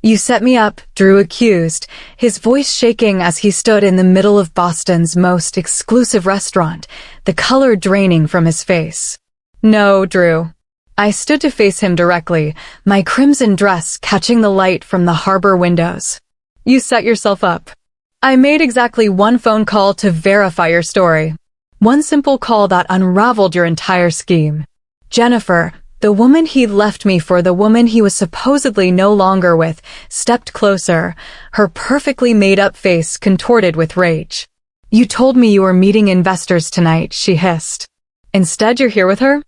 You set me up, Drew accused, his voice shaking as he stood in the middle of Boston's most exclusive restaurant, the color draining from his face. No, Drew. I stood to face him directly, my crimson dress catching the light from the harbor windows. You set yourself up. I made exactly one phone call to verify your story. One simple call that unraveled your entire scheme. Jennifer, the woman he'd left me for, the woman he was supposedly no longer with, stepped closer, her perfectly made-up face contorted with rage. You told me you were meeting investors tonight, she hissed. Instead, you're here with her?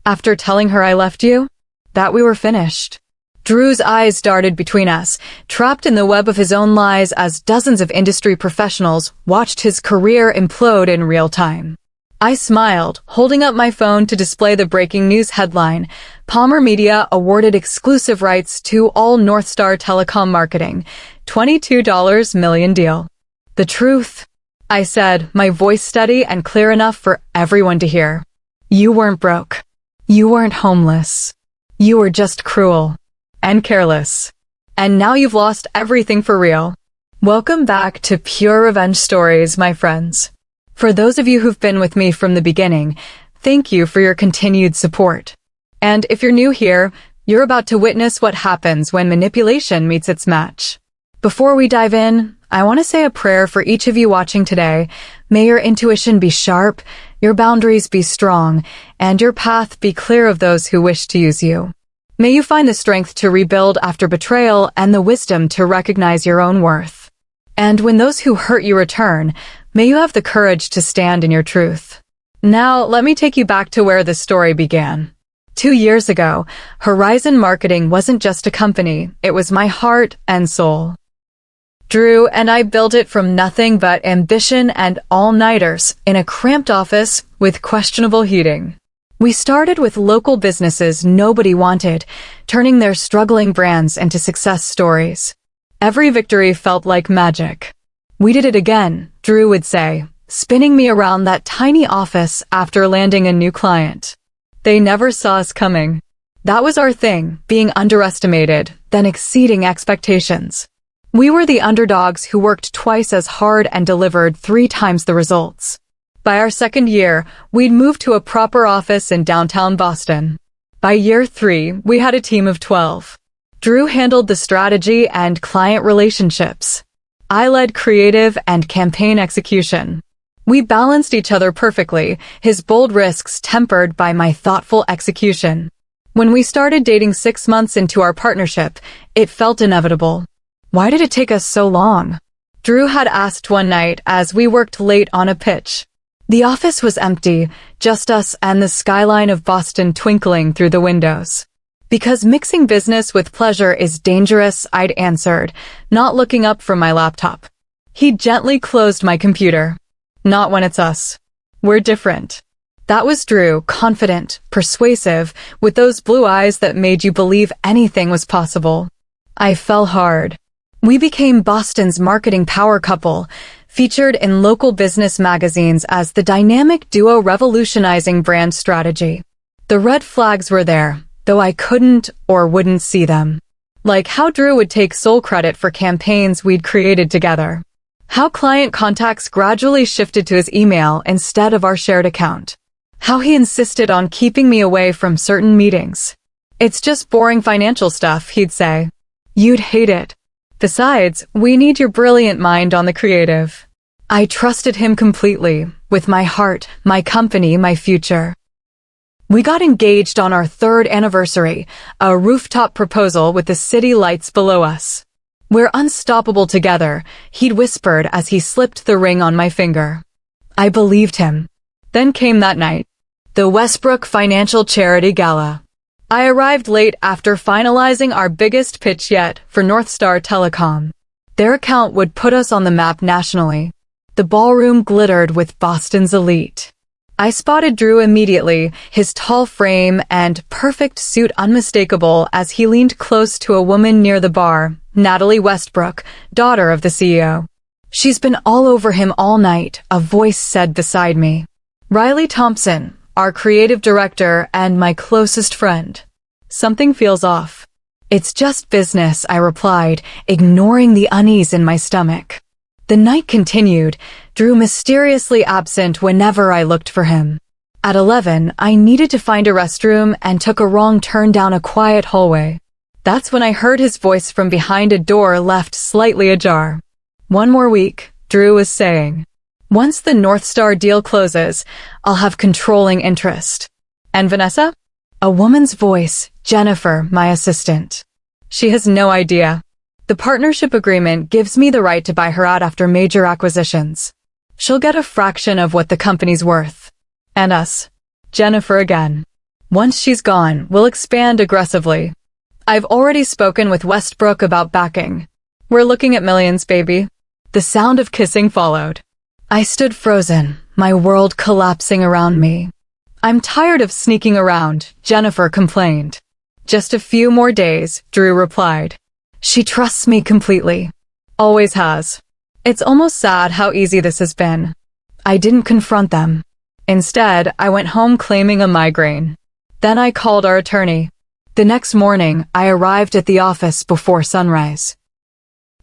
After telling her I left you? That we were finished. Drew's eyes darted between us, trapped in the web of his own lies as dozens of industry professionals watched his career implode in real time. I smiled, holding up my phone to display the breaking news headline. Palmer Media awarded exclusive rights to all North Star Telecom marketing. $22 million deal. The truth, I said, my voice steady and clear enough for everyone to hear. You weren't broke. You weren't homeless. You were just cruel. And careless. And now you've lost everything for real. Welcome back to Pure Revenge Stories, my friends. For those of you who've been with me from the beginning, thank you for your continued support. And if you're new here, you're about to witness what happens when manipulation meets its match. Before we dive in, I want to say a prayer for each of you watching today. May your intuition be sharp, your boundaries be strong, and your path be clear of those who wish to use you. May you find the strength to rebuild after betrayal and the wisdom to recognize your own worth. And when those who hurt you return, may you have the courage to stand in your truth. Now, let me take you back to where the story began. 2 years ago, Horizon Marketing wasn't just a company, it was my heart and soul. Drew and I built it from nothing but ambition and all-nighters in a cramped office with questionable heating. We started with local businesses nobody wanted, turning their struggling brands into success stories. Every victory felt like magic. We did it again, Drew would say, spinning me around that tiny office after landing a new client. They never saw us coming. That was our thing, being underestimated, then exceeding expectations. We were the underdogs who worked twice as hard and delivered 3 times the results. By our second year, we'd moved to a proper office in downtown Boston. By year 3, we had a team of 12. Drew handled the strategy and client relationships. I led creative and campaign execution. We balanced each other perfectly, his bold risks tempered by my thoughtful execution. When we started dating 6 months into our partnership, it felt inevitable. Why did it take us so long? Drew had asked one night as we worked late on a pitch. The office was empty, just us and the skyline of Boston twinkling through the windows. Because mixing business with pleasure is dangerous, I'd answered, not looking up from my laptop. He gently closed my computer. Not when it's us. We're different. That was Drew, confident, persuasive, with those blue eyes that made you believe anything was possible. I fell hard. We became Boston's marketing power couple, featured in local business magazines as the dynamic duo revolutionizing brand strategy. The red flags were there, though I couldn't or wouldn't see them. Like how Drew would take sole credit for campaigns we'd created together. How client contacts gradually shifted to his email instead of our shared account. How he insisted on keeping me away from certain meetings. It's just boring financial stuff, he'd say. You'd hate it. Besides, we need your brilliant mind on the creative. I trusted him completely, with my heart, my company, my future. We got engaged on our 3rd anniversary, a rooftop proposal with the city lights below us. We're unstoppable together, he'd whispered as he slipped the ring on my finger. I believed him. Then came that night. The Westbrook Financial Charity Gala. I arrived late after finalizing our biggest pitch yet for North Star Telecom. Their account would put us on the map nationally. The ballroom glittered with Boston's elite. I spotted Drew immediately, his tall frame and perfect suit unmistakable as he leaned close to a woman near the bar, Natalie Westbrook, daughter of the CEO. She's been all over him all night, a voice said beside me. Riley Thompson, our creative director and my closest friend. Something feels off. It's just business, I replied, ignoring the unease in my stomach. The night continued, Drew mysteriously absent whenever I looked for him. At 11, I needed to find a restroom and took a wrong turn down a quiet hallway. That's when I heard his voice from behind a door left slightly ajar. "One more week," Drew was saying. "Once the North Star deal closes, I'll have controlling interest." "And Vanessa?" A woman's voice, Jennifer, my assistant. "She has no idea. The partnership agreement gives me the right to buy her out after major acquisitions. She'll get a fraction of what the company's worth. And us." Jennifer again. "Once she's gone, we'll expand aggressively. I've already spoken with Westbrook about backing. We're looking at millions, baby." The sound of kissing followed. I stood frozen, my world collapsing around me. "I'm tired of sneaking around," Jennifer complained. "Just a few more days," Drew replied. "She trusts me completely. Always has. It's almost sad how easy this has been." I didn't confront them. Instead, I went home claiming a migraine. Then I called our attorney. The next morning, I arrived at the office before sunrise.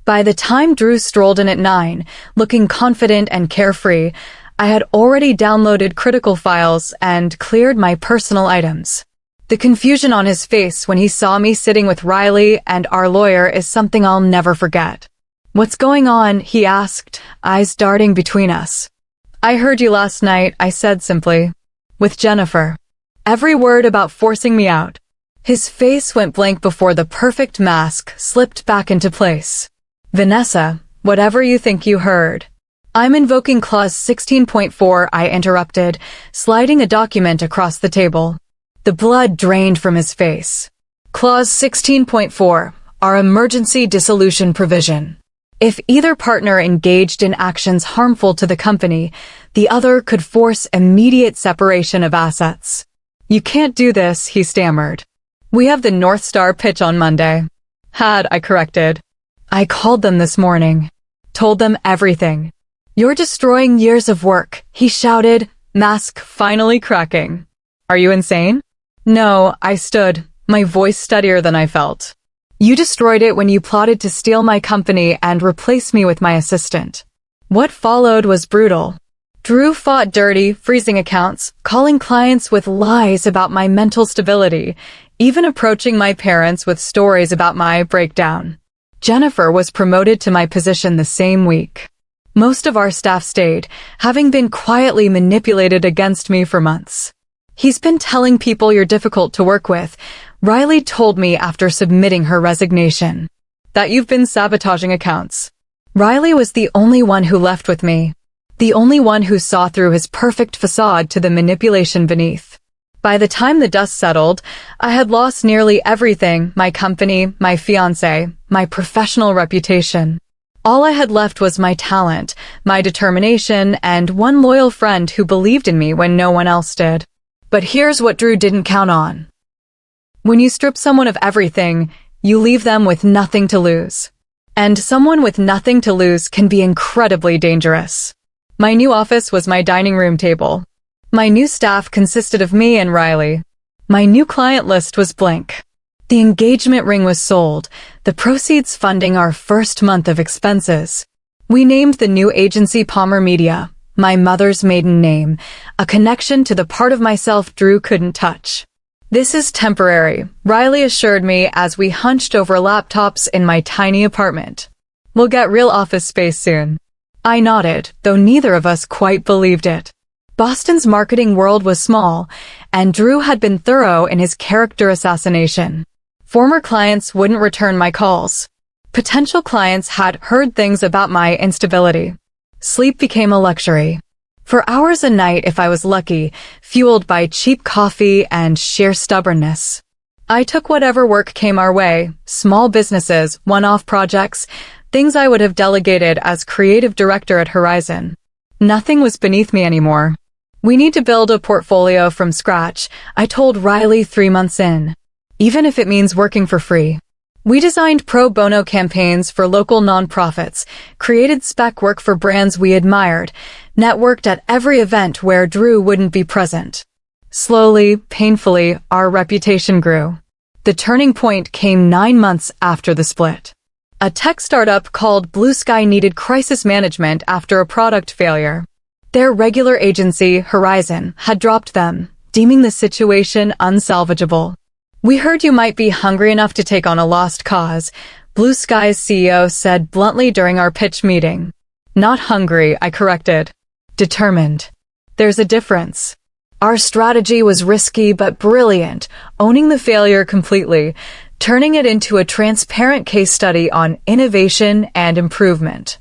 By the time Drew strolled in at 9, looking confident and carefree, I had already downloaded critical files and cleared my personal items. The confusion on his face when he saw me sitting with Riley and our lawyer is something I'll never forget. "What's going on?" he asked, eyes darting between us. "I heard you last night," I said simply. "With Jennifer. Every word about forcing me out." His face went blank before the perfect mask slipped back into place. "Vanessa, whatever you think you heard." "I'm invoking Clause 16.4, I interrupted, sliding a document across the table. The blood drained from his face. "Clause 16.4, our emergency dissolution provision. If either partner engaged in actions harmful to the company, the other could force immediate separation of assets." "You can't do this," he stammered. "We have the North Star pitch on Monday." I corrected. "I called them this morning. Told them everything." "You're destroying years of work," he shouted, mask finally cracking. "Are you insane?" "No," I stood, my voice steadier than I felt. "You destroyed it when you plotted to steal my company and replace me with my assistant." What followed was brutal. Drew fought dirty, freezing accounts, calling clients with lies about my mental stability, even approaching my parents with stories about my breakdown. Jennifer was promoted to my position the same week. Most of our staff stayed, having been quietly manipulated against me for months. "He's been telling people you're difficult to work with," Riley told me after submitting her resignation. "That you've been sabotaging accounts." Riley was the only one who left with me. The only one who saw through his perfect facade to the manipulation beneath. By the time the dust settled, I had lost nearly everything: my company, my fiancé, my professional reputation. All I had left was my talent, my determination, and one loyal friend who believed in me when no one else did. But here's what Drew didn't count on. When you strip someone of everything, you leave them with nothing to lose. And someone with nothing to lose can be incredibly dangerous. My new office was my dining room table. My new staff consisted of me and Riley. My new client list was blank. The engagement ring was sold, the proceeds funding our first month of expenses. We named the new agency Palmer Media, my mother's maiden name, a connection to the part of myself Drew couldn't touch. "This is temporary," Riley assured me as we hunched over laptops in my tiny apartment. "We'll get real office space soon." I nodded, though neither of us quite believed it. Boston's marketing world was small, and Drew had been thorough in his character assassination. Former clients wouldn't return my calls. Potential clients had heard things about my instability. Sleep became a luxury. For hours a night if I was lucky, fueled by cheap coffee and sheer stubbornness. I took whatever work came our way, small businesses, one-off projects, things I would have delegated as creative director at Horizon. Nothing was beneath me anymore. "We need to build a portfolio from scratch," I told Riley 3 months in. "Even if it means working for free." We designed pro bono campaigns for local nonprofits, created spec work for brands we admired, networked at every event where Drew wouldn't be present. Slowly, painfully, our reputation grew. The turning point came 9 months after the split. A tech startup called Blue Sky needed crisis management after a product failure. Their regular agency, Horizon, had dropped them, deeming the situation unsalvageable. "We heard you might be hungry enough to take on a lost cause," Blue Sky's CEO said bluntly during our pitch meeting. "Not hungry," I corrected. "Determined. There's a difference." Our strategy was risky but brilliant, owning the failure completely, turning it into a transparent case study on innovation and improvement.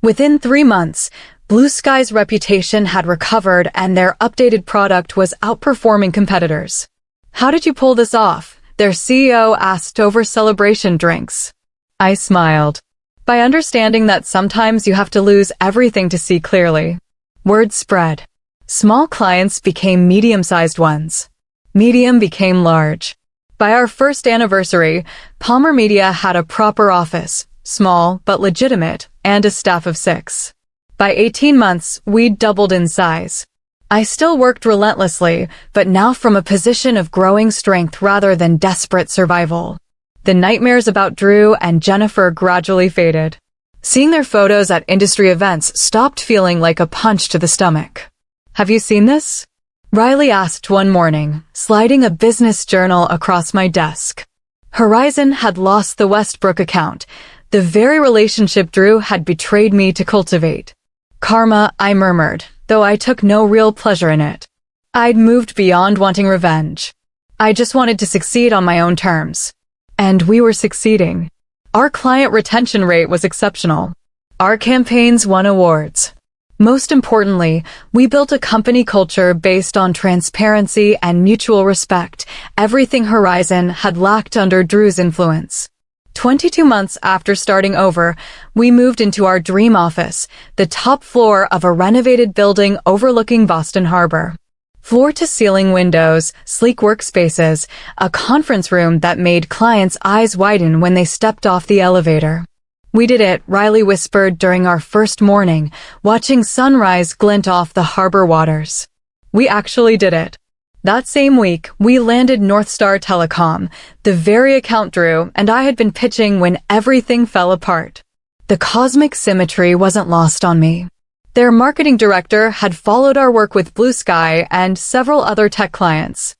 Within 3 months, Blue Sky's reputation had recovered and their updated product was outperforming competitors. "How did you pull this off?" their CEO asked over celebration drinks. I smiled. "By understanding that sometimes you have to lose everything to see clearly." Word spread. Small clients became medium-sized ones. Medium became large. By our first anniversary, Palmer Media had a proper office, small but legitimate, and a staff of 6. By 18 months, we'd doubled in size. I still worked relentlessly, but now from a position of growing strength rather than desperate survival. The nightmares about Drew and Jennifer gradually faded. Seeing their photos at industry events stopped feeling like a punch to the stomach. "Have you seen this?" Riley asked one morning, sliding a business journal across my desk. Horizon had lost the Westbrook account, the very relationship Drew had betrayed me to cultivate. "Karma," I murmured, though I took no real pleasure in it. I'd moved beyond wanting revenge. I just wanted to succeed on my own terms. And we were succeeding. Our client retention rate was exceptional. Our campaigns won awards. Most importantly, we built a company culture based on transparency and mutual respect, everything Horizon had lacked under Drew's influence. 22 months after starting over, we moved into our dream office, the top floor of a renovated building overlooking Boston Harbor. Floor-to-ceiling windows, sleek workspaces, a conference room that made clients' eyes widen when they stepped off the elevator. "We did it," Riley whispered during our first morning, watching sunrise glint off the harbor waters. We actually did it. That same week, we landed North Star Telecom, the very account Drew and I had been pitching when everything fell apart. The cosmic symmetry wasn't lost on me. Their marketing director had followed our work with Blue Sky and several other tech clients.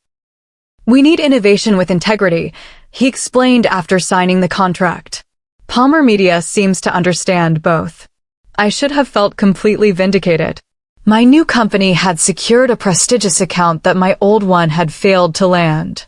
"We need innovation with integrity," he explained after signing the contract. Palmer Media seems to understand both. I should have felt completely vindicated. My new company had secured a prestigious account that my old one had failed to land.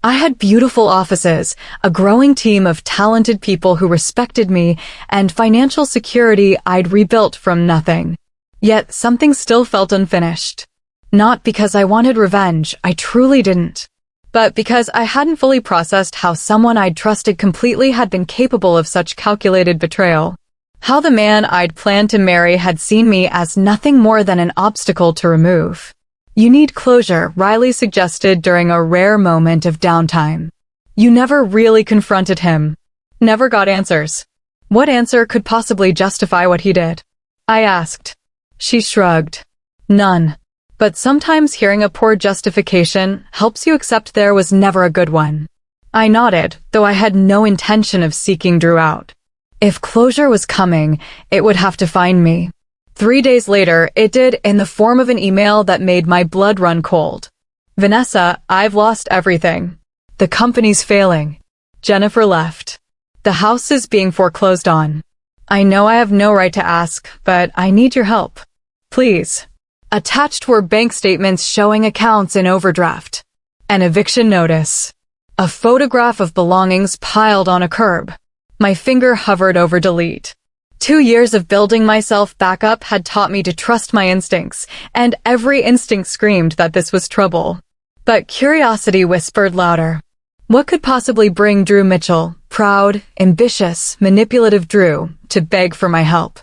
I had beautiful offices, a growing team of talented people who respected me, and financial security I'd rebuilt from nothing. Yet something still felt unfinished. Not because I wanted revenge, I truly didn't. But because I hadn't fully processed how someone I'd trusted completely had been capable of such calculated betrayal. How the man I'd planned to marry had seen me as nothing more than an obstacle to remove. "You need closure," Riley suggested during a rare moment of downtime. You never really confronted him. Never got answers. What answer could possibly justify what he did? I asked. She shrugged. None. But sometimes hearing a poor justification helps you accept there was never a good one. I nodded, though I had no intention of seeking Drew out. If closure was coming, it would have to find me. 3 days later, it did in the form of an email that made my blood run cold. "Vanessa, I've lost everything. The company's failing. Jennifer left. The house is being foreclosed on. I know I have no right to ask, but I need your help. Please." Attached were bank statements showing accounts in overdraft. An eviction notice. A photograph of belongings piled on a curb. My finger hovered over delete. 2 years of building myself back up had taught me to trust my instincts, and every instinct screamed that this was trouble. But curiosity whispered louder. What could possibly bring Drew Mitchell, proud, ambitious, manipulative Drew, to beg for my help?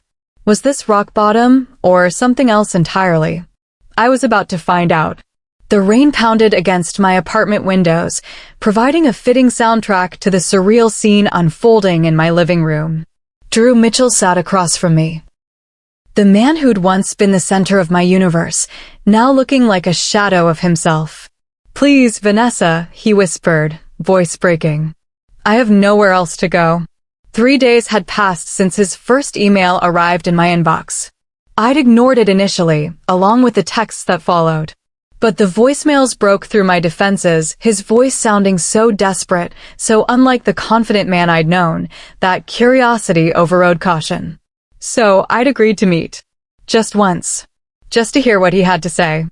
Was this rock bottom, or something else entirely? I was about to find out. The rain pounded against my apartment windows, providing a fitting soundtrack to the surreal scene unfolding in my living room. Drew Mitchell sat across from me. The man who'd once been the center of my universe, now looking like a shadow of himself. "Please, Vanessa," he whispered, voice breaking. I have nowhere else to go. 3 days had passed since his first email arrived in my inbox. I'd ignored it initially, along with the texts that followed. But the voicemails broke through my defenses, his voice sounding so desperate, so unlike the confident man I'd known, that curiosity overrode caution. So I'd agreed to meet. Just once. Just to hear what he had to say.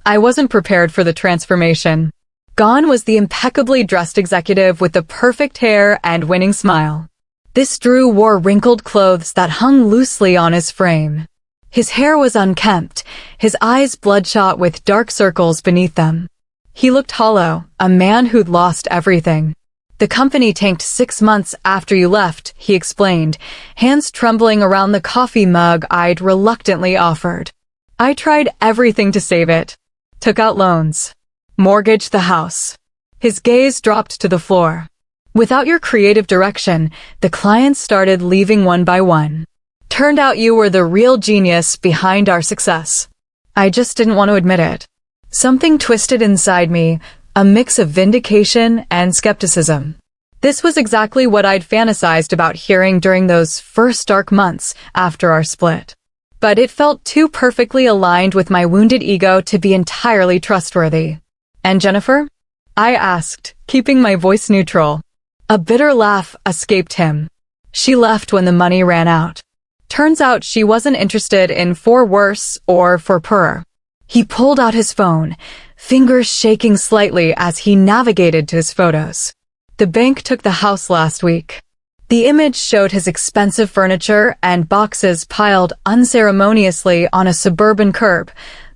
I wasn't prepared for the transformation. Gone was the impeccably dressed executive with the perfect hair and winning smile. This Drew wore wrinkled clothes that hung loosely on his frame. His hair was unkempt, his eyes bloodshot with dark circles beneath them. He looked hollow, a man who'd lost everything. The company tanked 6 months after you left, he explained, hands trembling around the coffee mug I'd reluctantly offered. I tried everything to save it. Took out loans. Mortgaged the house. His gaze dropped to the floor. Without your creative direction, the clients started leaving one by one. Turned out you were the real genius behind our success. I just didn't want to admit it. Something twisted inside me, a mix of vindication and skepticism. This was exactly what I'd fantasized about hearing during those first dark months after our split. But it felt too perfectly aligned with my wounded ego to be entirely trustworthy. And Jennifer? I asked, keeping my voice neutral. A bitter laugh escaped him. She left when the money ran out. Turns out she wasn't interested in for worse or for purr. He pulled out his phone, fingers shaking slightly as he navigated to his photos. The bank took the house last week. The image showed his expensive furniture and boxes piled unceremoniously on a suburban curb,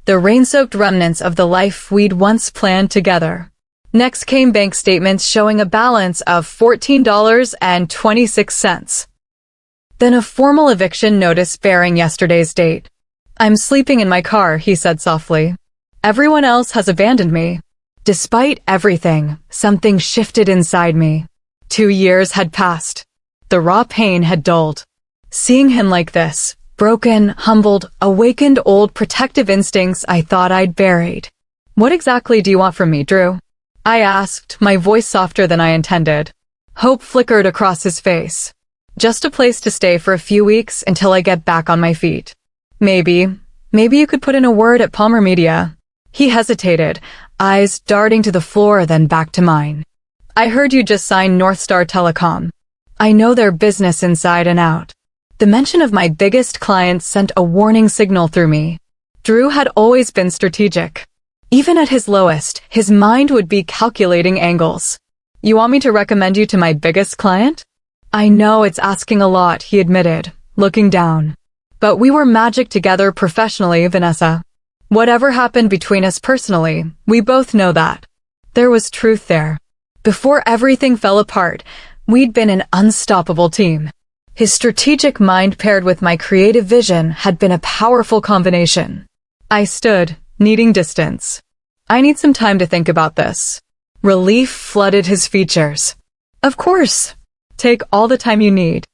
the rain-soaked remnants of the life we'd once planned together. Next came bank statements showing a balance of $14.26. Then a formal eviction notice bearing yesterday's date. I'm sleeping in my car, he said softly. Everyone else has abandoned me. Despite everything, something shifted inside me. 2 years had passed. The raw pain had dulled. Seeing him like this, broken, humbled, awakened old protective instincts I thought I'd buried. What exactly do you want from me, Drew? I asked, my voice softer than I intended. Hope flickered across his face. Just a place to stay for a few weeks until I get back on my feet. Maybe you could put in a word at Palmer Media. He hesitated, eyes darting to the floor then back to mine. I heard you just signed North Star Telecom. I know their business inside and out. The mention of my biggest client sent a warning signal through me. Drew had always been strategic. Even at his lowest, his mind would be calculating angles. You want me to recommend you to my biggest client? I know it's asking a lot, he admitted, looking down. But we were magic together professionally, Vanessa. Whatever happened between us personally, we both know that. There was truth there. Before everything fell apart, we'd been an unstoppable team. His strategic mind paired with my creative vision had been a powerful combination. I stood, needing distance. I need some time to think about this. Relief flooded his features. Of course. Take all the time you need.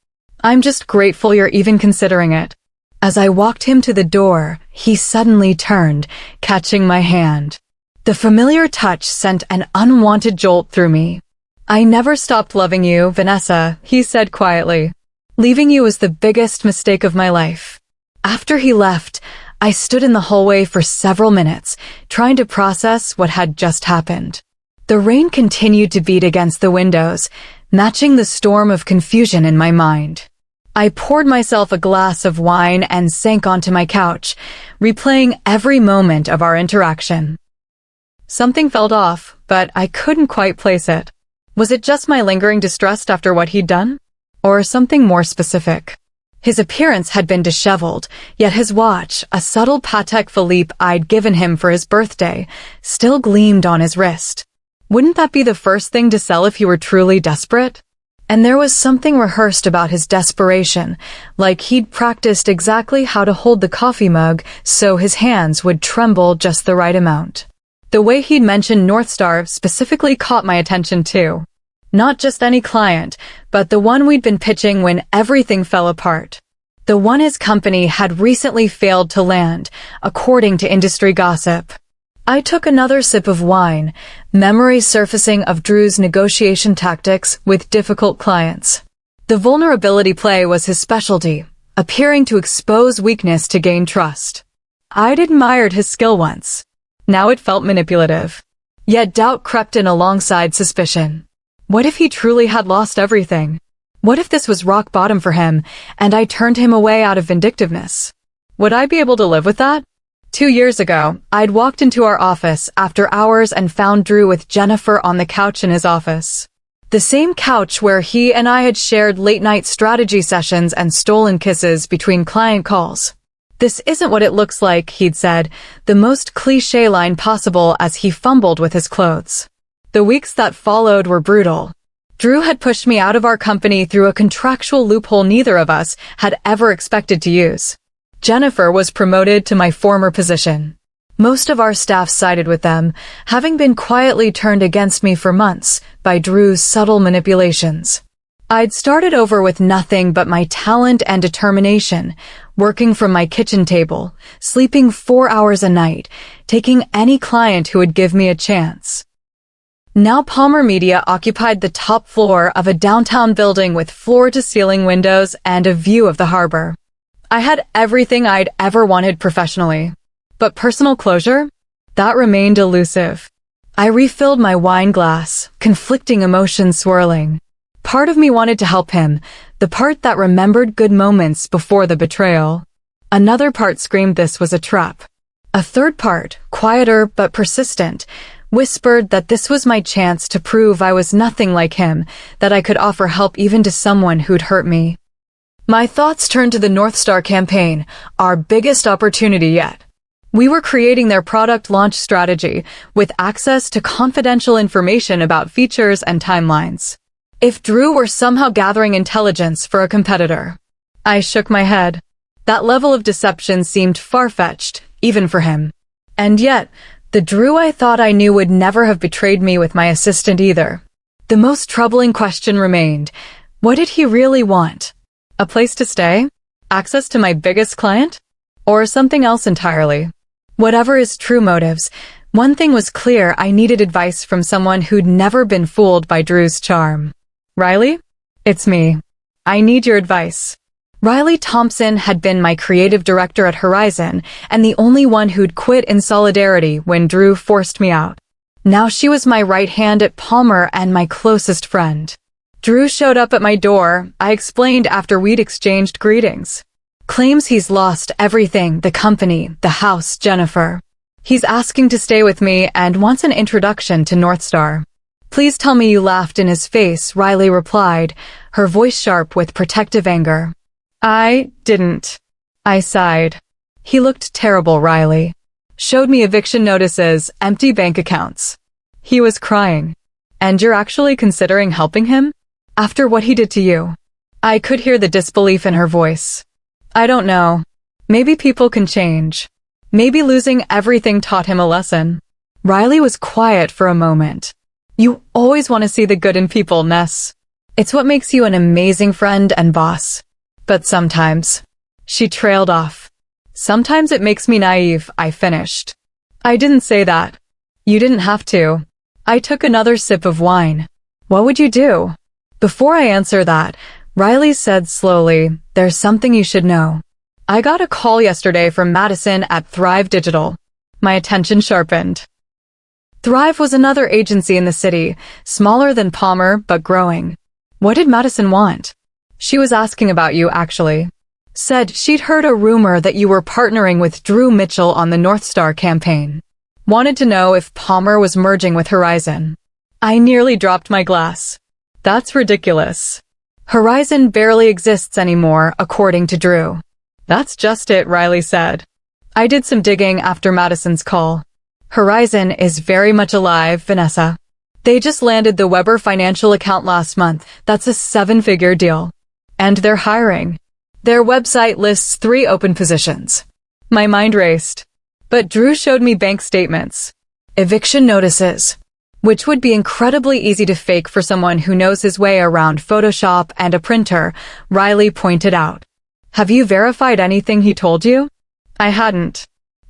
I'm just grateful you're even considering it. As I walked him to the door, he suddenly turned, catching my hand. The familiar touch sent an unwanted jolt through me. I never stopped loving you, Vanessa, he said quietly. Leaving you was the biggest mistake of my life. After he left, I stood in the hallway for several minutes, trying to process what had just happened. The rain continued to beat against the windows, matching the storm of confusion in my mind. I poured myself a glass of wine and sank onto my couch, replaying every moment of our interaction. Something felt off, but I couldn't quite place it. Was it just my lingering distrust after what he'd done? Or something more specific? His appearance had been disheveled, yet his watch, a subtle Patek Philippe I'd given him for his birthday, still gleamed on his wrist. Wouldn't that be the first thing to sell if he were truly desperate? And there was something rehearsed about his desperation, like he'd practiced exactly how to hold the coffee mug so his hands would tremble just the right amount. The way he'd mentioned North Star specifically caught my attention too. Not just any client, but the one we'd been pitching when everything fell apart. The one his company had recently failed to land, according to industry gossip. I took another sip of wine, memory surfacing of Drew's negotiation tactics with difficult clients. The vulnerability play was his specialty, appearing to expose weakness to gain trust. I'd admired his skill once. Now it felt manipulative. Yet doubt crept in alongside suspicion. What if he truly had lost everything? What if this was rock bottom for him, and I turned him away out of vindictiveness? Would I be able to live with that? 2 years ago, I'd walked into our office after hours and found Drew with Jennifer on the couch in his office. The same couch where he and I had shared late-night strategy sessions and stolen kisses between client calls. "This isn't what it looks like," he'd said, the most cliché line possible as he fumbled with his clothes. The weeks that followed were brutal. Drew had pushed me out of our company through a contractual loophole neither of us had ever expected to use. Jennifer was promoted to my former position. Most of our staff sided with them, having been quietly turned against me for months by Drew's subtle manipulations. I'd started over with nothing but my talent and determination, working from my kitchen table, sleeping 4 hours a night, taking any client who would give me a chance. Now Palmer Media occupied the top floor of a downtown building with floor-to-ceiling windows and a view of the harbor. I had everything I'd ever wanted professionally. But personal closure? That remained elusive. I refilled my wine glass, conflicting emotions swirling. Part of me wanted to help him, the part that remembered good moments before the betrayal. Another part screamed this was a trap. A third part, quieter but persistent, whispered that this was my chance to prove I was nothing like him, that I could offer help even to someone who'd hurt me. My thoughts turned to the North Star campaign, our biggest opportunity yet. We were creating their product launch strategy, with access to confidential information about features and timelines. If Drew were somehow gathering intelligence for a competitor. I shook my head. That level of deception seemed far-fetched, even for him. And yet, the Drew I thought I knew would never have betrayed me with my assistant either. The most troubling question remained. What did he really want? A place to stay? Access to my biggest client? Or something else entirely? Whatever his true motives, one thing was clear: I needed advice from someone who'd never been fooled by Drew's charm. Riley? It's me. I need your advice. Riley Thompson had been my creative director at Horizon and the only one who'd quit in solidarity when Drew forced me out. Now she was my right hand at Palmer and my closest friend. Drew showed up at my door, I explained after we'd exchanged greetings. Claims he's lost everything, the company, the house, Jennifer. He's asking to stay with me and wants an introduction to North Star. Please tell me you laughed in his face, Riley replied, her voice sharp with protective anger. I didn't. I sighed. He looked terrible, Riley. Showed me eviction notices, empty bank accounts. He was crying. And you're actually considering helping him? After what he did to you? I could hear the disbelief in her voice. I don't know. Maybe people can change. Maybe losing everything taught him a lesson. Riley was quiet for a moment. You always want to see the good in people, Ness. It's what makes you an amazing friend and boss. But sometimes. She trailed off. Sometimes it makes me naive, I finished. I didn't say that. You didn't have to. I took another sip of wine. What would you do? Before I answer that, Riley said slowly, there's something you should know. I got a call yesterday from Madison at Thrive Digital. My attention sharpened. Thrive was another agency in the city, smaller than Palmer but growing. What did Madison want? She was asking about you, actually. Said she'd heard a rumor that you were partnering with Drew Mitchell on the North Star campaign. Wanted to know if Palmer was merging with Horizon. I nearly dropped my glass. That's ridiculous. Horizon barely exists anymore, according to Drew. That's just it, Riley said. I did some digging after Madison's call. Horizon is very much alive, Vanessa. They just landed the Weber financial account last month. That's a 7-figure deal. And they're hiring. Their website lists 3 open positions. My mind raced. But Drew showed me bank statements. Eviction notices. Which would be incredibly easy to fake for someone who knows his way around Photoshop and a printer, Riley pointed out. Have you verified anything he told you? I hadn't.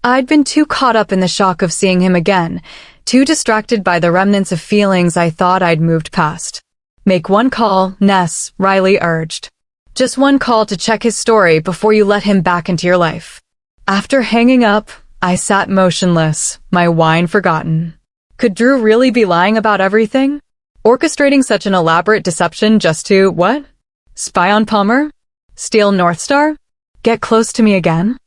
I'd been too caught up in the shock of seeing him again, too distracted by the remnants of feelings I thought I'd moved past. Make one call, Ness, Riley urged. Just one call to check his story before you let him back into your life. After hanging up, I sat motionless, my wine forgotten. Could Drew really be lying about everything? Orchestrating such an elaborate deception just to, what? Spy on Palmer? Steal North Star? Get close to me again?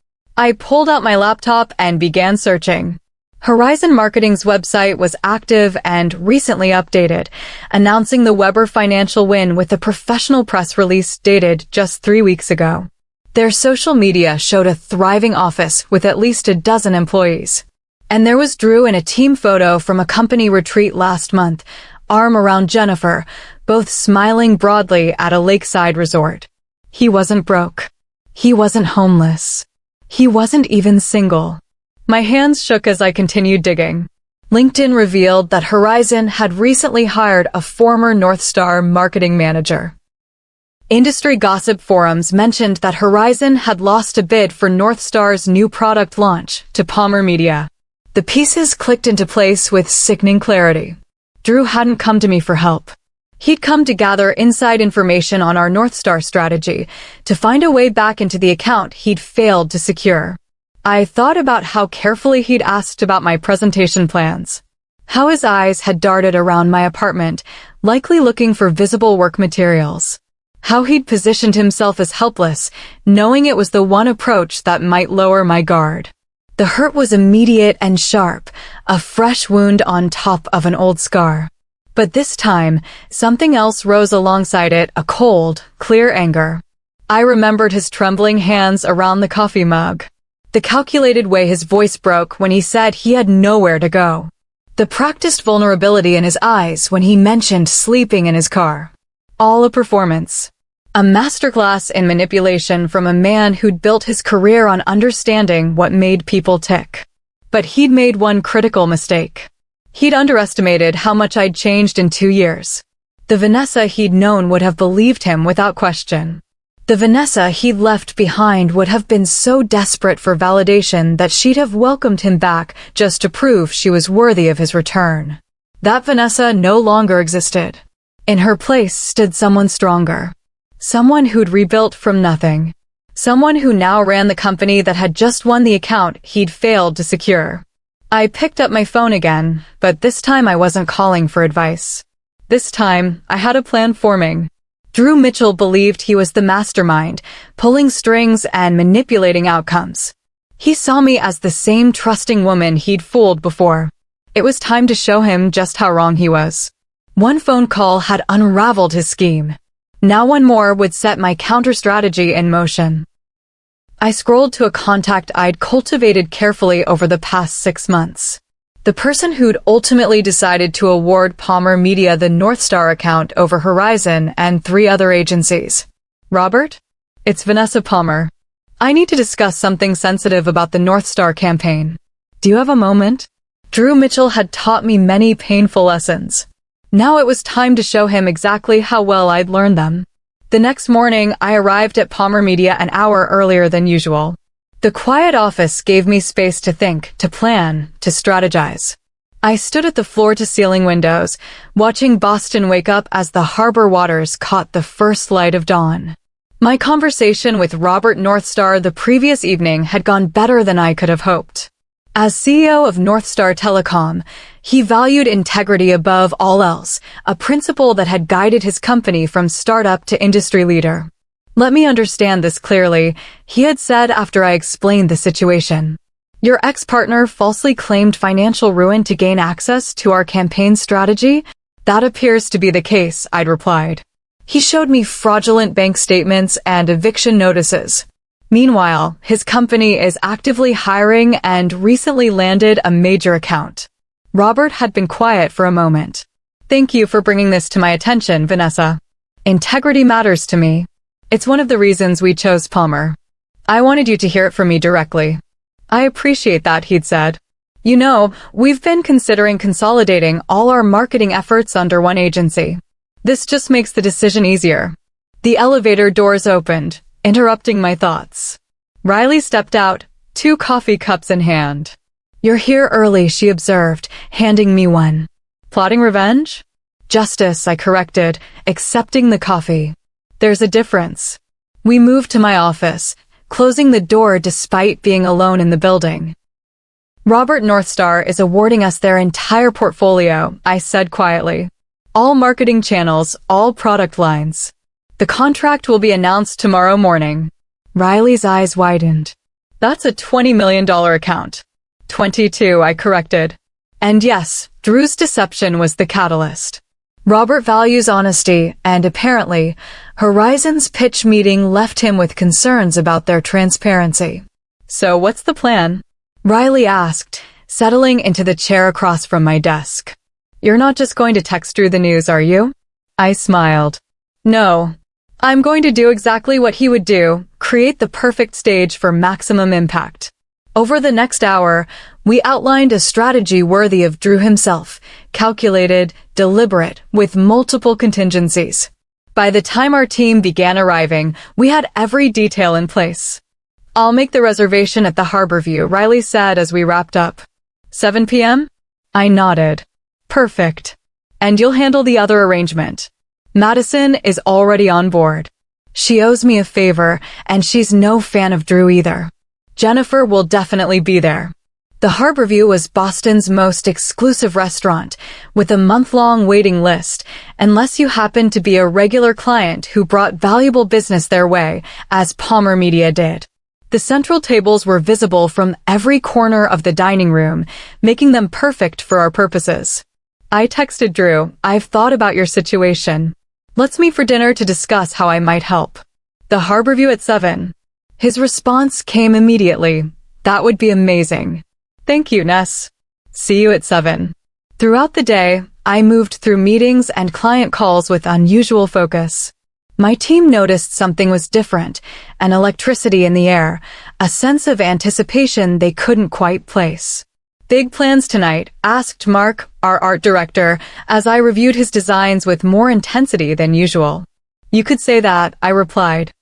I pulled out my laptop and began searching. Horizon Marketing's website was active and recently updated, announcing the Weber financial win with a professional press release dated just 3 weeks ago. Their social media showed a thriving office with at least a dozen employees. And there was Drew in a team photo from a company retreat last month, arm around Jennifer, both smiling broadly at a lakeside resort. He wasn't broke. He wasn't homeless. He wasn't even single. My hands shook as I continued digging. LinkedIn revealed that Horizon had recently hired a former North Star marketing manager. Industry gossip forums mentioned that Horizon had lost a bid for North Star's new product launch to Palmer Media. The pieces clicked into place with sickening clarity. Drew hadn't come to me for help. He'd come to gather inside information on our North Star strategy, to find a way back into the account he'd failed to secure. I thought about how carefully he'd asked about my presentation plans, how his eyes had darted around my apartment, likely looking for visible work materials, how he'd positioned himself as helpless, knowing it was the one approach that might lower my guard. The hurt was immediate and sharp, a fresh wound on top of an old scar. But this time, something else rose alongside it, a cold, clear anger. I remembered his trembling hands around the coffee mug. The calculated way his voice broke when he said he had nowhere to go. The practiced vulnerability in his eyes when he mentioned sleeping in his car. All a performance. A masterclass in manipulation from a man who'd built his career on understanding what made people tick. But he'd made one critical mistake. He'd underestimated how much I'd changed in 2 years. The Vanessa he'd known would have believed him without question. The Vanessa he'd left behind would have been so desperate for validation that she'd have welcomed him back just to prove she was worthy of his return. That Vanessa no longer existed. In her place stood someone stronger. Someone who'd rebuilt from nothing. Someone who now ran the company that had just won the account he'd failed to secure. I picked up my phone again, but this time I wasn't calling for advice. This time, I had a plan forming. Drew Mitchell believed he was the mastermind, pulling strings and manipulating outcomes. He saw me as the same trusting woman he'd fooled before. It was time to show him just how wrong he was. One phone call had unraveled his scheme. Now one more would set my counter-strategy in motion. I scrolled to a contact I'd cultivated carefully over the past 6 months. The person who'd ultimately decided to award Palmer Media the North Star account over Horizon and 3 other agencies. Robert? It's Vanessa Palmer. I need to discuss something sensitive about the North Star campaign. Do you have a moment? Drew Mitchell had taught me many painful lessons. Now it was time to show him exactly how well I'd learned them. The next morning, I arrived at Palmer Media an hour earlier than usual. The quiet office gave me space to think, to plan, to strategize. I stood at the floor-to-ceiling windows, watching Boston wake up as the harbor waters caught the first light of dawn. My conversation with Robert North Star the previous evening had gone better than I could have hoped. As CEO of North Star Telecom, he valued integrity above all else, a principle that had guided his company from startup to industry leader. Let me understand this clearly, he had said after I explained the situation. Your ex-partner falsely claimed financial ruin to gain access to our campaign strategy? That appears to be the case, I'd replied. He showed me fraudulent bank statements and eviction notices. Meanwhile, his company is actively hiring and recently landed a major account. Robert had been quiet for a moment. Thank you for bringing this to my attention, Vanessa. Integrity matters to me. It's one of the reasons we chose Palmer. I wanted you to hear it from me directly. I appreciate that, he'd said. You know, we've been considering consolidating all our marketing efforts under one agency. This just makes the decision easier. The elevator doors opened, interrupting my thoughts. Riley stepped out, 2 coffee cups in hand. "You're here early," she observed, handing me one. "Plotting revenge?" "Justice," I corrected, accepting the coffee. "There's a difference." We moved to my office, closing the door despite being alone in the building. "Robert Northstar is awarding us their entire portfolio," I said quietly. "All marketing channels, all product lines. The contract will be announced tomorrow morning." Riley's eyes widened. "That's a $20 million account." 22, I corrected. And yes, Drew's deception was the catalyst. Robert values honesty, and apparently, Horizon's pitch meeting left him with concerns about their transparency. "So what's the plan?" Riley asked, settling into the chair across from my desk. "You're not just going to text Drew the news, are you?" I smiled. "No. I'm going to do exactly what he would do, create the perfect stage for maximum impact." Over the next hour, we outlined a strategy worthy of Drew himself, calculated, deliberate, with multiple contingencies. By the time our team began arriving, we had every detail in place. "I'll make the reservation at the Harborview," Riley said as we wrapped up. 7 p.m.? I nodded. "Perfect. And you'll handle the other arrangement. Madison is already on board. She owes me a favor, and she's no fan of Drew either. Jennifer will definitely be there." The Harborview was Boston's most exclusive restaurant, with a month-long waiting list, unless you happened to be a regular client who brought valuable business their way, as Palmer Media did. The central tables were visible from every corner of the dining room, making them perfect for our purposes. I texted Drew, "I've thought about your situation. Let's meet for dinner to discuss how I might help." The Harborview at 7. His response came immediately. "That would be amazing. Thank you, Ness. See you at 7. Throughout the day, I moved through meetings and client calls with unusual focus. My team noticed something was different, an electricity in the air, a sense of anticipation they couldn't quite place. "Big plans tonight?" asked Mark, our art director, as I reviewed his designs with more intensity than usual. "You could say that," I replied.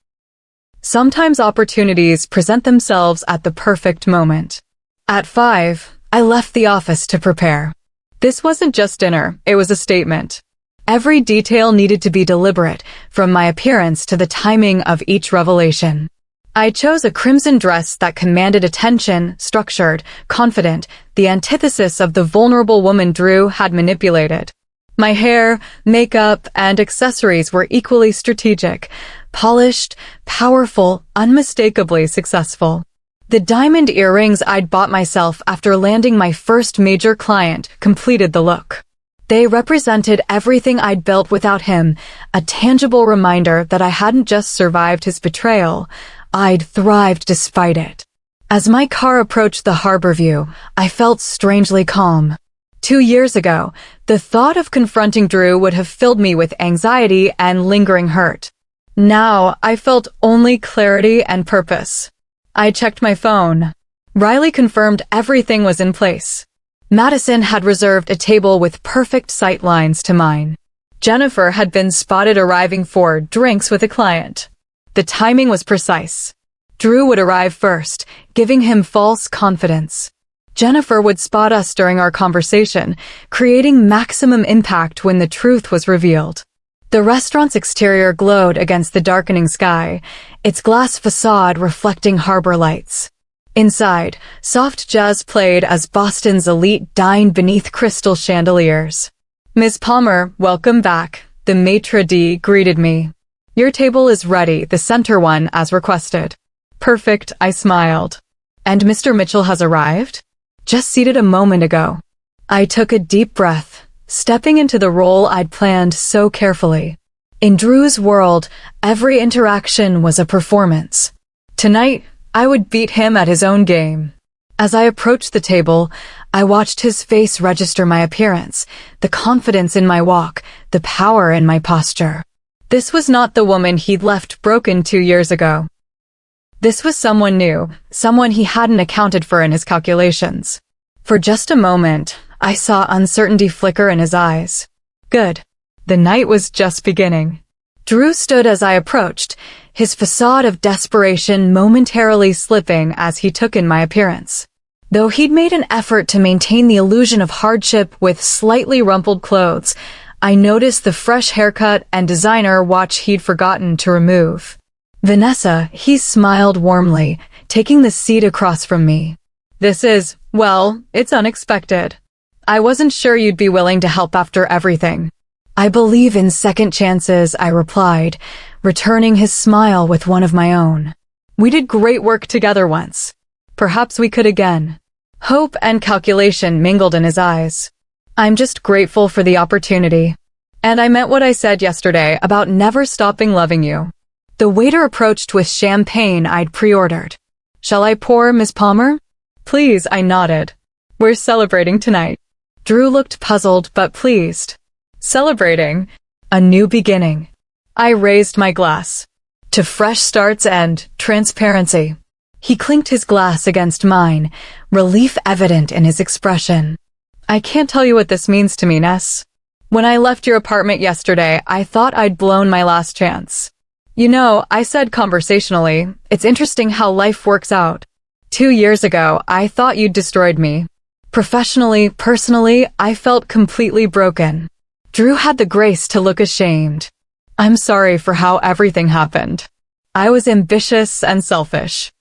Sometimes opportunities present themselves at the perfect moment. At 5, I left the office to prepare. This wasn't just dinner, it was a statement. Every detail needed to be deliberate, from my appearance to the timing of each revelation. I chose a crimson dress that commanded attention, structured, confident, the antithesis of the vulnerable woman Drew had manipulated. My hair, makeup, and accessories were equally strategic, polished, powerful, unmistakably successful. The diamond earrings I'd bought myself after landing my first major client completed the look. They represented everything I'd built without him, a tangible reminder that I hadn't just survived his betrayal, I'd thrived despite it. As my car approached the Harborview, I felt strangely calm. 2 years ago, the thought of confronting Drew would have filled me with anxiety and lingering hurt. Now, I felt only clarity and purpose. I checked my phone. Riley confirmed everything was in place. Madison had reserved a table with perfect sight lines to mine. Jennifer had been spotted arriving for drinks with a client. The timing was precise. Drew would arrive first, giving him false confidence. Jennifer would spot us during our conversation, creating maximum impact when the truth was revealed. The restaurant's exterior glowed against the darkening sky, its glass facade reflecting harbor lights. Inside, soft jazz played as Boston's elite dined beneath crystal chandeliers. "Ms. Palmer, welcome back," the maitre d' greeted me. "Your table is ready, the center one, as requested." "Perfect," I smiled. "And Mr. Mitchell has arrived?" "Just seated a moment ago." I took a deep breath, stepping into the role I'd planned so carefully. In Drew's world, every interaction was a performance. Tonight, I would beat him at his own game. As I approached the table, I watched his face register my appearance, the confidence in my walk, the power in my posture. This was not the woman he'd left broken 2 years ago. This was someone new, someone he hadn't accounted for in his calculations. For just a moment, I saw uncertainty flicker in his eyes. Good. The night was just beginning. Drew stood as I approached, his facade of desperation momentarily slipping as he took in my appearance. Though he'd made an effort to maintain the illusion of hardship with slightly rumpled clothes, I noticed the fresh haircut and designer watch he'd forgotten to remove. Vanessa, he smiled warmly, taking the seat across from me. This is, well, it's unexpected. I wasn't sure you'd be willing to help after everything. I believe in second chances, I replied, returning his smile with one of my own. We did great work together once. Perhaps we could again. Hope and calculation mingled in his eyes. I'm just grateful for the opportunity. And I meant what I said yesterday about never stopping loving you. The waiter approached with champagne I'd pre-ordered. Shall I pour, Miss Palmer? Please, I nodded. We're celebrating tonight. Drew looked puzzled but pleased. Celebrating? A new beginning. I raised my glass. To fresh starts and transparency. He clinked his glass against mine, relief evident in his expression. I can't tell you what this means to me, Ness. When I left your apartment yesterday, I thought I'd blown my last chance. You know, I said conversationally, it's interesting how life works out. 2 years ago, I thought you'd destroyed me. Professionally, personally, I felt completely broken. Drew had the grace to look ashamed. I'm sorry for how everything happened. I was ambitious and selfish.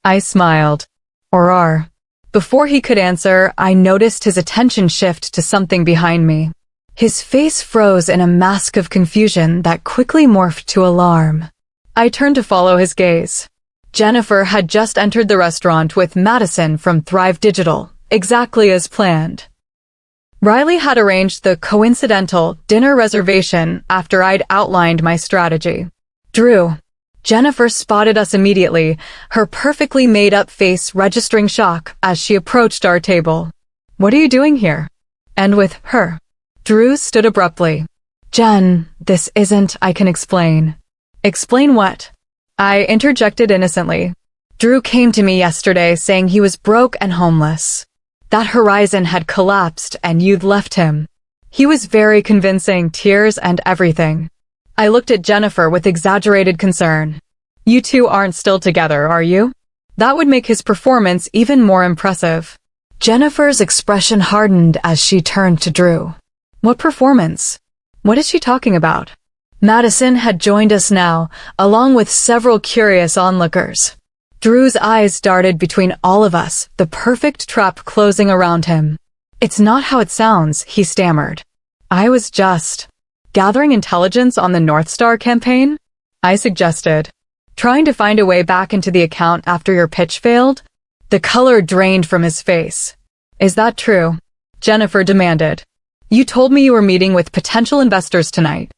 I smiled. Or are. Before he could answer, I noticed his attention shift to something behind me. His face froze in a mask of confusion that quickly morphed to alarm. I turned to follow his gaze. Jennifer had just entered the restaurant with Madison from Thrive Digital, exactly as planned. Riley had arranged the coincidental dinner reservation after I'd outlined my strategy. Drew. Jennifer spotted us immediately, her perfectly made-up face registering shock as she approached our table. What are you doing here? And with her. Drew stood abruptly. Jen, this isn't, I can explain. Explain what? I interjected innocently. Drew came to me yesterday saying he was broke and homeless. That horizon had collapsed and you'd left him. He was very convincing, tears and everything. I looked at Jennifer with exaggerated concern. You two aren't still together, are you? That would make his performance even more impressive. Jennifer's expression hardened as she turned to Drew. What performance? What is she talking about? Madison had joined us now, along with several curious onlookers. Drew's eyes darted between all of us, the perfect trap closing around him. It's not how it sounds, he stammered. I was just gathering intelligence on the North Star campaign? I suggested. Trying to find a way back into the account after your pitch failed? The color drained from his face. Is that true? Jennifer demanded. You told me you were meeting with potential investors tonight.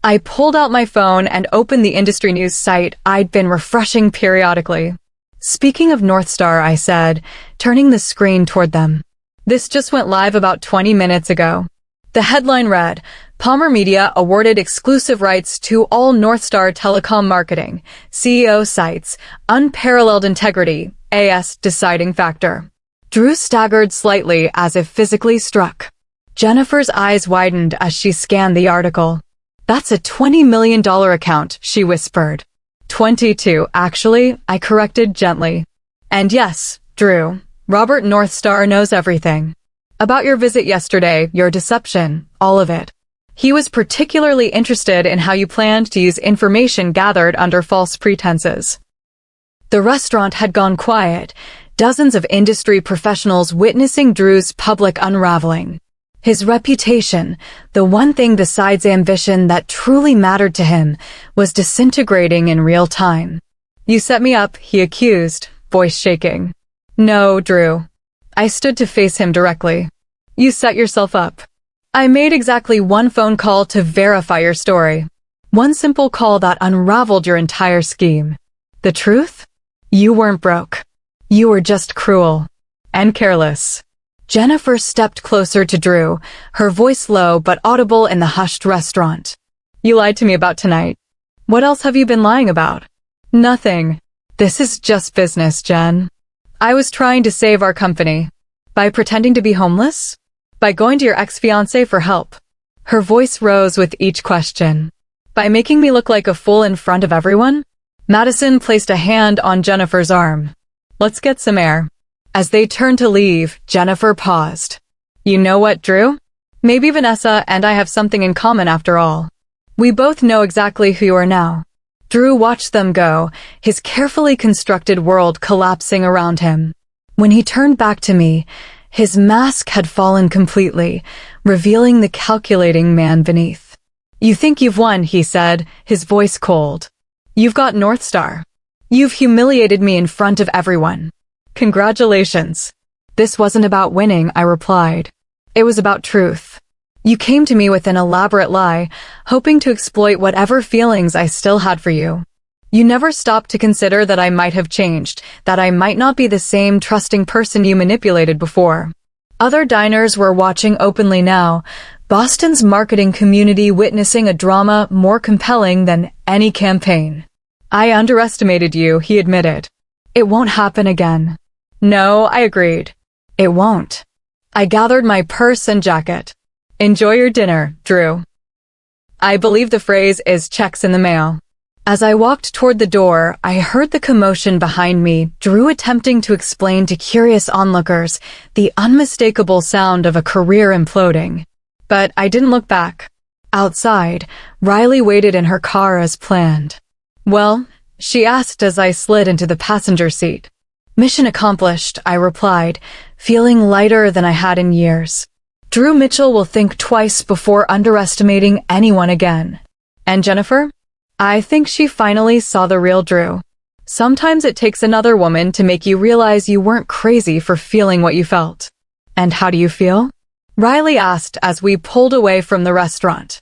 I pulled out my phone and opened the industry news site I'd been refreshing periodically. Speaking of North Star, I said, turning the screen toward them. This just went live about 20 minutes ago. The headline read, Palmer Media awarded exclusive rights to all North Star Telecom Marketing, CEO sites, unparalleled integrity, AS deciding factor. Drew staggered slightly as if physically struck. Jennifer's eyes widened as she scanned the article. That's a $20 million account, she whispered. 22, actually, I corrected gently. And yes, Drew, Robert North Star knows everything. About your visit yesterday, your deception, all of it. He was particularly interested in how you planned to use information gathered under false pretenses. The restaurant had gone quiet, dozens of industry professionals witnessing Drew's public unraveling. His reputation, the one thing besides ambition that truly mattered to him, was disintegrating in real time. You set me up, he accused, voice shaking. No, Drew. I stood to face him directly. You set yourself up. I made exactly one phone call to verify your story. One simple call that unraveled your entire scheme. The truth? You weren't broke. You were just cruel. And careless. Jennifer stepped closer to Drew, her voice low but audible in the hushed restaurant. You lied to me about tonight. What else have you been lying about? Nothing. This is just business, Jen. I was trying to save our company. By pretending to be homeless? By going to your ex-fiancé for help? Her voice rose with each question. By making me look like a fool in front of everyone? Madison placed a hand on Jennifer's arm. Let's get some air. As they turned to leave, Jennifer paused. You know what, Drew? Maybe Vanessa and I have something in common after all. We both know exactly who you are now. Drew watched them go, his carefully constructed world collapsing around him. When he turned back to me, his mask had fallen completely, revealing the calculating man beneath. You think you've won, he said, his voice cold. You've got North Star. You've humiliated me in front of everyone. Congratulations. This wasn't about winning, I replied. It was about truth. You came to me with an elaborate lie, hoping to exploit whatever feelings I still had for you. You never stopped to consider that I might have changed, that I might not be the same trusting person you manipulated before. Other diners were watching openly now, Boston's marketing community witnessing a drama more compelling than any campaign. I underestimated you, he admitted. It won't happen again. No, I agreed. It won't. I gathered my purse and jacket. Enjoy your dinner, Drew. I believe the phrase is checks in the mail. As I walked toward the door, I heard the commotion behind me, Drew attempting to explain to curious onlookers the unmistakable sound of a career imploding. But I didn't look back. Outside, Riley waited in her car as planned. Well, she asked as I slid into the passenger seat. Mission accomplished, I replied, feeling lighter than I had in years. Drew Mitchell will think twice before underestimating anyone again. And Jennifer? I think she finally saw the real Drew. Sometimes it takes another woman to make you realize you weren't crazy for feeling what you felt. And how do you feel? Riley asked as we pulled away from the restaurant.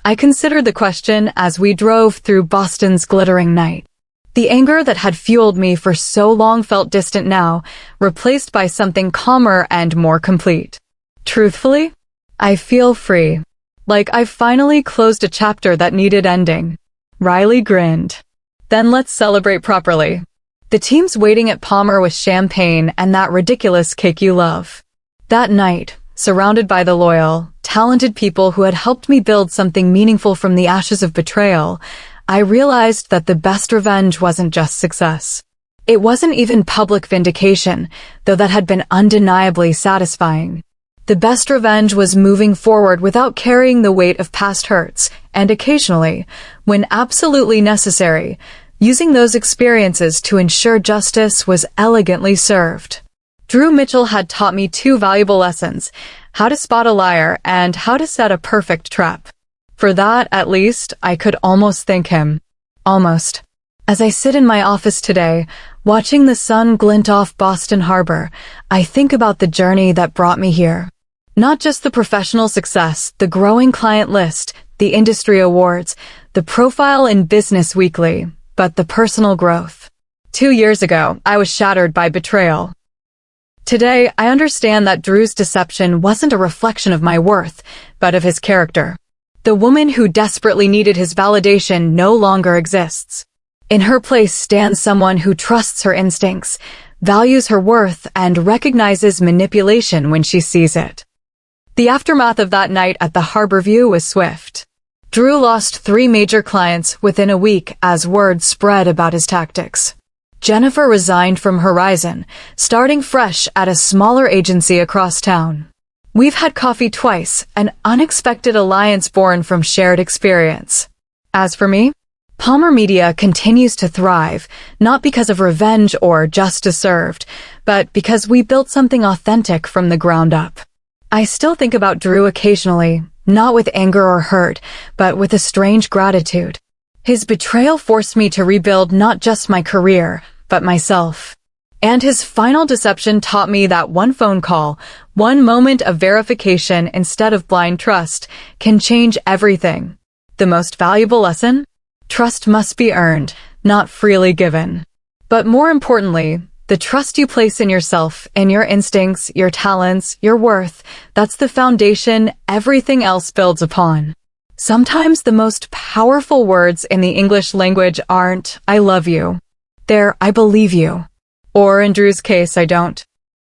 I considered the question as we drove through Boston's glittering night. The anger that had fueled me for so long felt distant now, replaced by something calmer and more complete. Truthfully, I feel free. Like I've finally closed a chapter that needed ending. Riley grinned. Then let's celebrate properly. The team's waiting at Palmer with champagne and that ridiculous cake you love. That night, surrounded by the loyal, talented people who had helped me build something meaningful from the ashes of betrayal, I realized that the best revenge wasn't just success. It wasn't even public vindication, though that had been undeniably satisfying. The best revenge was moving forward without carrying the weight of past hurts, and occasionally, when absolutely necessary, using those experiences to ensure justice was elegantly served. Drew Mitchell had taught me two valuable lessons: how to spot a liar and how to set a perfect trap. For that, at least, I could almost thank him. Almost. As I sit in my office today, watching the sun glint off Boston Harbor, I think about the journey that brought me here. Not just the professional success, the growing client list, the industry awards, the profile in Business Weekly, but the personal growth. 2 years ago, I was shattered by betrayal. Today, I understand that Drew's deception wasn't a reflection of my worth, but of his character. The woman who desperately needed his validation no longer exists. In her place stands someone who trusts her instincts, values her worth, and recognizes manipulation when she sees it. The aftermath of that night at the Harborview was swift. Drew lost 3 major clients within a week as word spread about his tactics. Jennifer resigned from Horizon, starting fresh at a smaller agency across town. We've had coffee twice, an unexpected alliance born from shared experience. As for me, Palmer Media continues to thrive, not because of revenge or justice served, but because we built something authentic from the ground up. I still think about Drew occasionally, not with anger or hurt, but with a strange gratitude. His betrayal forced me to rebuild not just my career, but myself. And his final deception taught me that one phone call, one moment of verification instead of blind trust, can change everything. The most valuable lesson? Trust must be earned, not freely given. But more importantly, the trust you place in yourself, in your instincts, your talents, your worth, that's the foundation everything else builds upon. Sometimes the most powerful words in the English language aren't, "I love you." They're, "I believe you." Or in Drew's case, "I don't."